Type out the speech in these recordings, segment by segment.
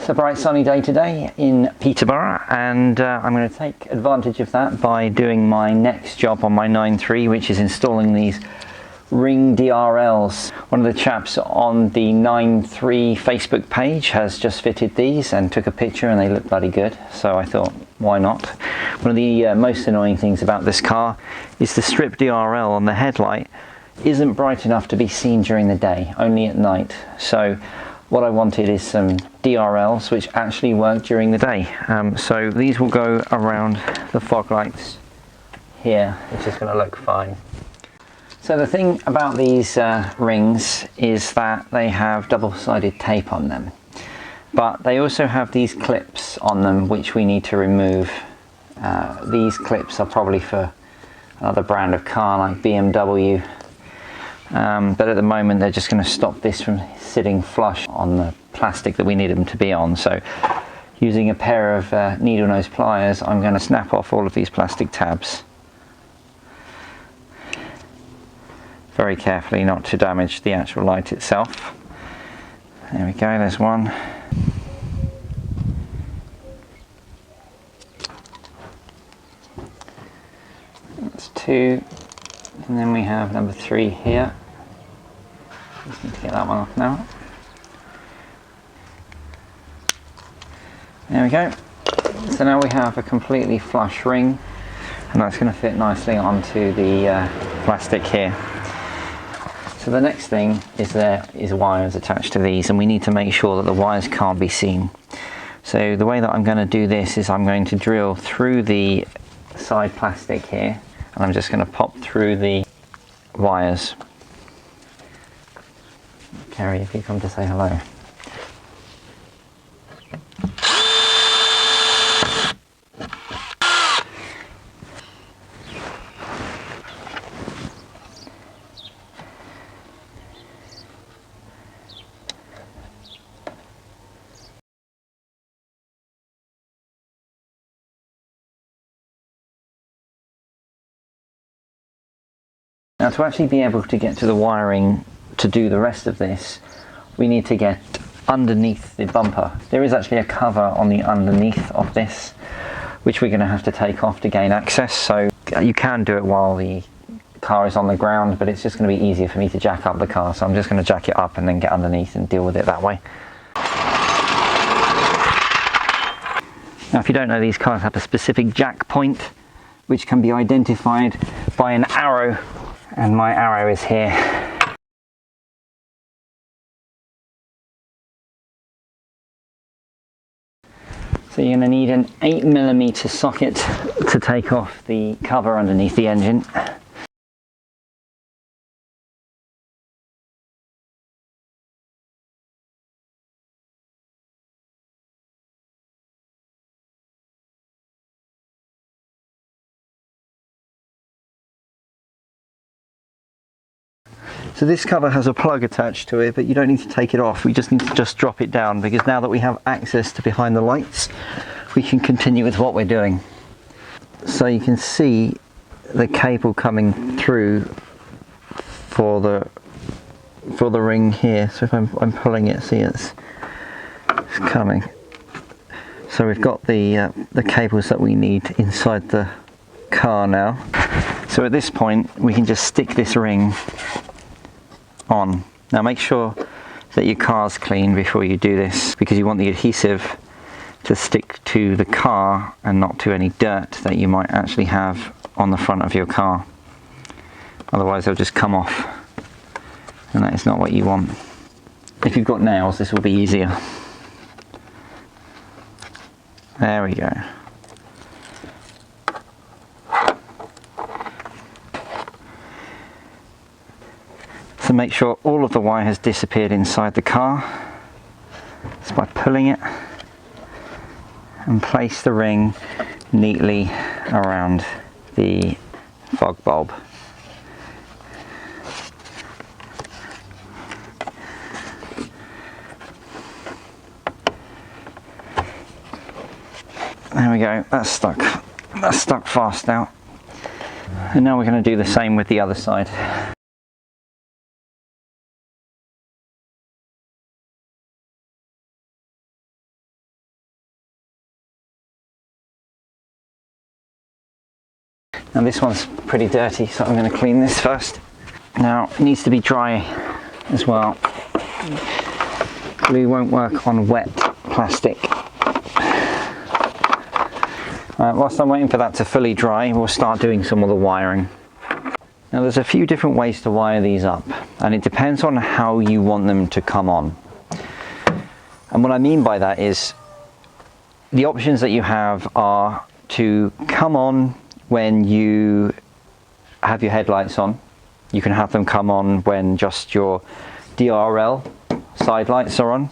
It's a bright sunny day today in Peterborough, and I'm going to take advantage of that by doing my next job on my 9.3, which is installing these ring DRLs. One of the chaps on the 9.3 Facebook page has just fitted these and took a picture, and they look bloody good, so I thought, why not? One of the most annoying things about this car is the strip DRL on the headlight isn't bright enough to be seen during the day, only at night. So what I wanted is some DRLs which actually work during the day. So these will go around the fog lights here, which is going to look fine. So the thing about these rings is that they have double-sided tape on them, but they also have these clips on them which we need to remove. These clips are probably for another brand of car like BMW. But at the moment they're just going to stop this from sitting flush on the plastic that we need them to be on. So using a pair of needle nose pliers, I'm going to snap off all of these plastic tabs very carefully, not to damage the actual light itself. There we go, there's one. That's two, and then we have number 3 here. Just need to get that one off now. There we go. So now we have a completely flush ring, and that's going to fit nicely onto the plastic here. So the next thing is there is wires attached to these, and we need to make sure that the wires can't be seen. So the way that I'm going to do this is I'm going to drill through the side plastic here, and I'm just going to pop through the wires. Kerry, if you come to say hello. Now, to actually be able to get to the wiring to do the rest of this, we need to get underneath the bumper. There is actually a cover on the underneath of this, which we're going to have to take off to gain access. So you can do it while the car is on the ground, but it's just going to be easier for me to jack up the car. So I'm just going to jack it up and then get underneath and deal with it that way. Now, if you don't know, these cars have a specific jack point, which can be identified by an arrow. And my arrow is here. So you're going to need an 8mm socket to take off the cover underneath the engine. So this cover has a plug attached to it, but you don't need to take it off. We just need to just drop it down, because now that we have access to behind the lights, we can continue with what we're doing. So you can see the cable coming through for the ring here. So if I'm pulling it, see it's coming. So we've got the cables that we need inside the car now. So at this point we can just stick this ring on. Now make sure that your car's clean before you do this, because you want the adhesive to stick to the car and not to any dirt that you might actually have on the front of your car. Otherwise they'll just come off, and that is not what you want. If you've got nails, this will be easier. There we go. So make sure all of the wire has disappeared inside the car. Just by pulling it, and place the ring neatly around the fog bulb. There we go, that's stuck. That's stuck fast now. And now we're going to do the same with the other side. Now this one's pretty dirty, so I'm going to clean this first. Now it needs to be dry as well. Glue won't work on wet plastic. Whilst I'm waiting for that to fully dry, we'll start doing some of the wiring. Now there's a few different ways to wire these up, and it depends on how you want them to come on. And what I mean by that is the options that you have are to come on when you have your headlights on. You can have them come on when just your DRL side lights are on,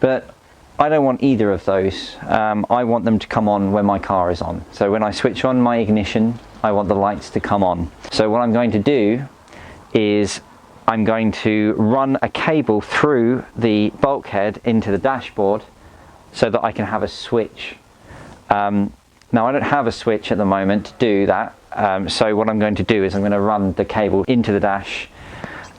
but I don't want either of those. I want them to come on when my car is on. So when I switch on my ignition, I want the lights to come on. So what I'm going to do is I'm going to run a cable through the bulkhead into the dashboard so that I can have a switch. Now I don't have a switch at the moment to do that, so what I'm going to do is I'm going to run the cable into the dash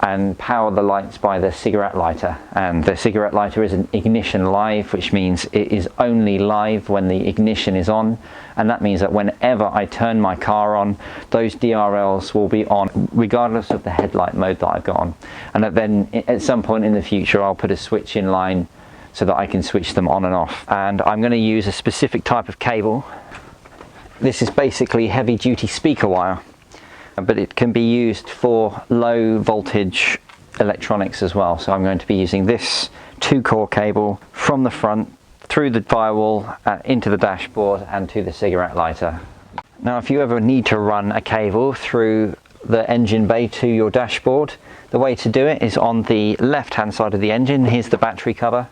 and power the lights by the cigarette lighter. And the cigarette lighter is an ignition live, which means it is only live when the ignition is on, and that means that whenever I turn my car on, those DRLs will be on regardless of the headlight mode that I've got on. And then at some point in the future I'll put a switch in line so that I can switch them on and off. And I'm going to use a specific type of cable. This is basically heavy duty speaker wire, but it can be used for low voltage electronics as well. So I'm going to be using this 2-core cable from the front through the firewall into the dashboard and to the cigarette lighter. Now if you ever need to run a cable through the engine bay to your dashboard, the way to do it is on the left hand side of the engine. Here's the battery cover,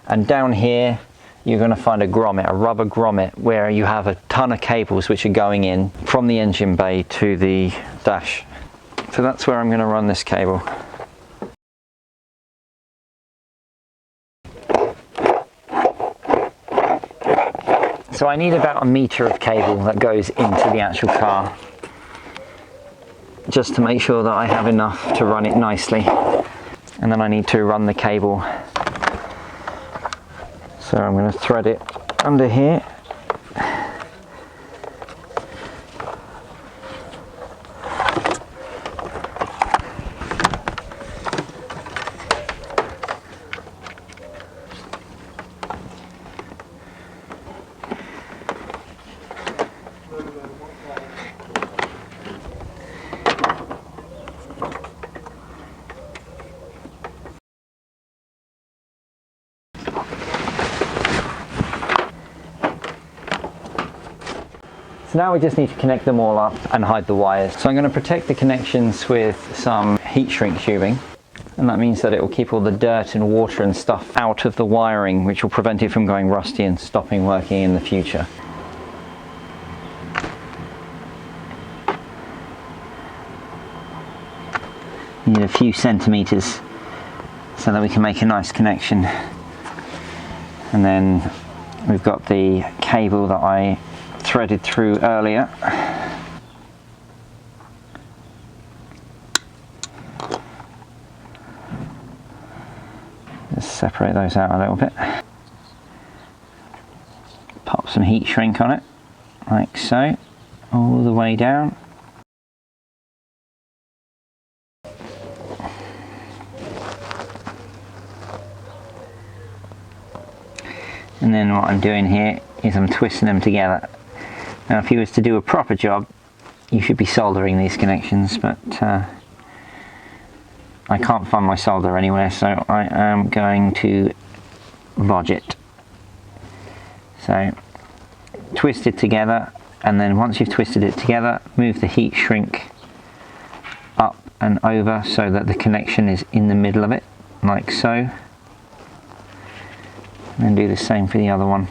and down here you're going to find a grommet, a rubber grommet, where you have a ton of cables which are going in from the engine bay to the dash. So that's where I'm going to run this cable. So I need about 1 meter of cable that goes into the actual car, just to make sure that I have enough to run it nicely. And then I need to run the cable. So I'm going to thread it under here. So now we just need to connect them all up and hide the wires. So I'm going to protect the connections with some heat shrink tubing, and that means that it will keep all the dirt and water and stuff out of the wiring, which will prevent it from going rusty and stopping working in the future. You need a few centimeters so that we can make a nice connection. And then we've got the cable that I threaded through earlier. Just separate those out a little bit. Pop some heat shrink on it, like so, all the way down. And then what I'm doing here is I'm twisting them together. Now if you was to do a proper job, you should be soldering these connections, but I can't find my solder anywhere, so I am going to bodge it. So twist it together, and then once you've twisted it together, move the heat shrink up and over so that the connection is in the middle of it, like so. And then do the same for the other one.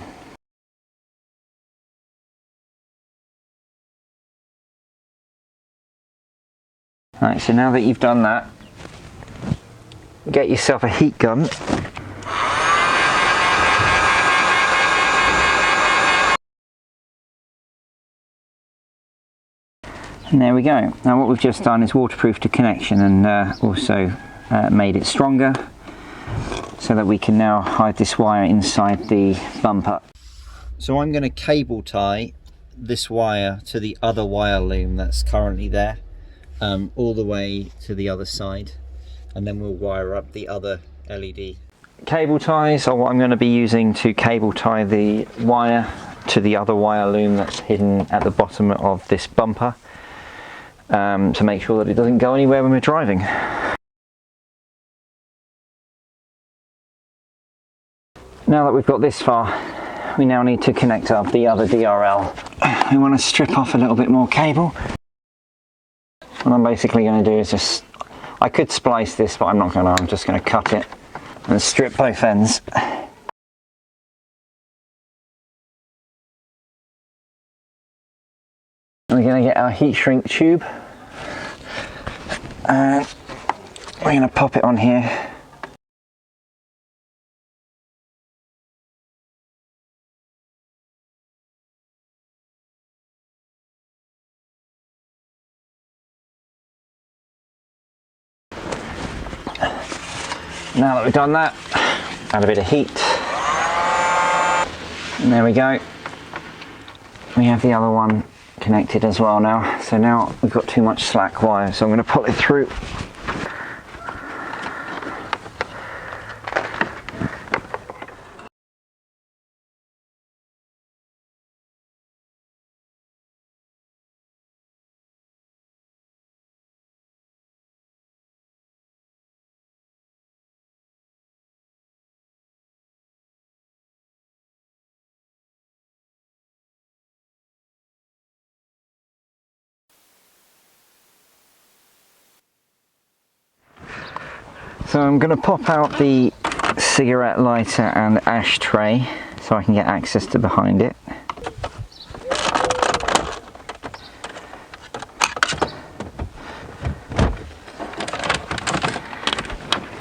Right, so now that you've done that, get yourself a heat gun. And there we go. Now what we've just done is waterproofed the connection, and also made it stronger so that we can now hide this wire inside the bumper. So I'm going to cable tie this wire to the other wire loom that's currently there, all the way to the other side, and then we'll wire up the other LED. Cable ties are what I'm going to be using to cable tie the wire to the other wire loom that's hidden at the bottom of this bumper, to make sure that it doesn't go anywhere when we're driving. Now that we've got this far, we now need to connect up the other DRL. We want to strip off a little bit more cable. What I'm basically going to do is just, I could splice this, but I'm not going to. I'm just going to cut it and strip both ends. We're going to get our heat shrink tube and we're going to pop it on here. Now that we've done that, add a bit of heat. And there we go. We have the other one connected as well now. So now we've got too much slack wire, so I'm going to pull it through. So I'm going to pop out the cigarette lighter and ashtray so I can get access to behind it.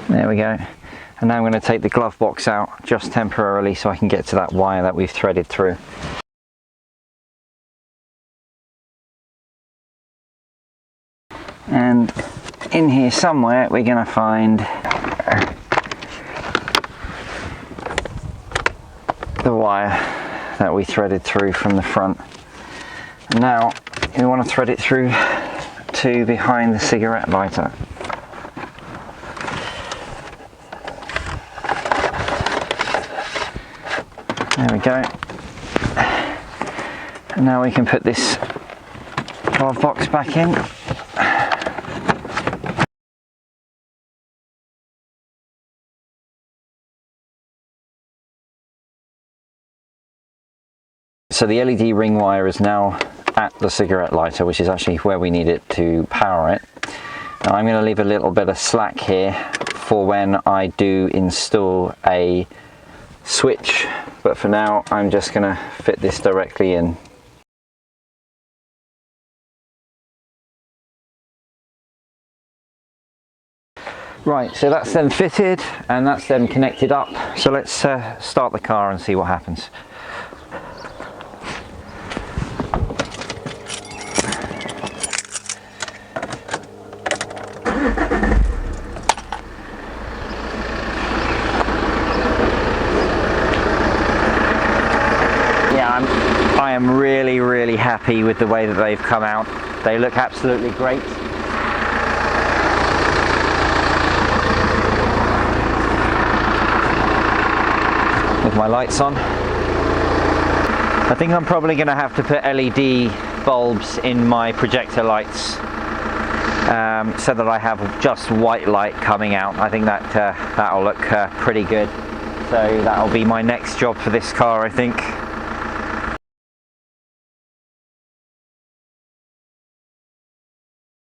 There we go. And now I'm going to take the glove box out just temporarily so I can get to that wire that we've threaded through. And in here somewhere we're going to find the wire that we threaded through from the front. And now we want to thread it through to behind the cigarette lighter. There we go. And now we can put this glove box back in. So the LED ring wire is now at the cigarette lighter, which is actually where we need it to power it. Now I'm going to leave a little bit of slack here for when I do install a switch, but for now I'm just going to fit this directly in. Right, so that's then fitted and that's then connected up. So let's start the car and see what happens. I am really happy with the way that they've come out. They look absolutely great. With my lights on. I think I'm probably going to have to put LED bulbs in my projector lights so that I have just white light coming out. I think that that'll look pretty good. So that'll be my next job for this car, I think.